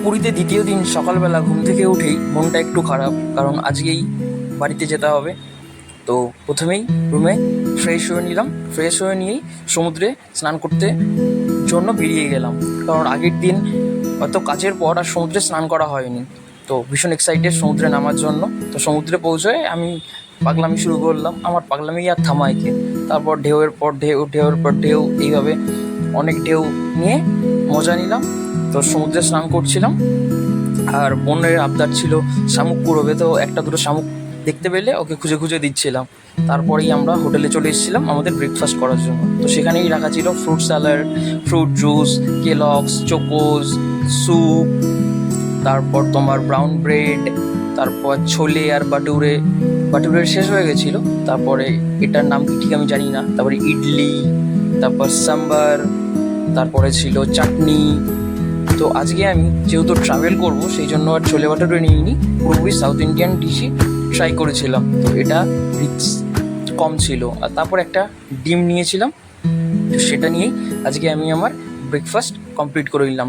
পুরীতে দ্বিতীয় দিন সকালবেলা ঘুম থেকে উঠেই মনটা একটু খারাপ, কারণ আজকেই বাড়িতে যেতে হবে। তো প্রথমেই রুমে ফ্রেশ হয়ে নিলাম, ফ্রেশ হয়ে নিয়েই সমুদ্রে স্নান করতে জন্য বেরিয়ে গেলাম, কারণ আগের দিন হয়তো কাজের পর আর সমুদ্রে স্নান করা হয়নি। তো ভীষণ এক্সাইটেড সমুদ্রে নামার জন্য। তো সমুদ্রে পৌঁছয়ে আমি পাগলামি শুরু করলাম, আমার পাগলামি আর থামাইকে। তারপর ঢেউয়ের পর ঢেউ, ঢেউয়ের পর ঢেউ, এইভাবে অনেক ঢেউ নিয়ে মজা নিলাম। তো সমুদ্রে স্নান করছিলাম, আর বোনের আবদার ছিল শামুক কুড়োবে, তো একটা দুটো শামুক দেখতে পেলে ওকে খুঁজে খুঁজে দিচ্ছিলাম। তারপরেই আমরা হোটেলে চলে এসেছিলাম আমাদের ব্রেকফাস্ট করার জন্য। তো সেখানেই রাখা ছিল fruit salad, fruit juice, Kellogg's, Chocos, soup, তারপর তোমার ব্রাউন ব্রেড, তারপর ছোলে আর বাটুরে। বাটুরের শেষ হয়ে গেছিলো, তারপরে এটার নাম কি ঠিক আমি জানি না। তারপরে ইডলি, তারপর সাম্বার, তারপরে ছিল চাটনি। তো আজকে আমি যেহেতু ট্রাভেল করব, সেই জন্য আর ছোলে বাটারে নিইনি, পুরোপুরি সাউথ ইন্ডিয়ান ডিশই ট্রাই করেছিলাম। তো এটা রিচ কম ছিল। আর তারপর একটা ডিম নিয়েছিলাম, তো সেটা নিয়েই আজকে আমি আমার ব্রেকফাস্ট কমপ্লিট করে নিলাম।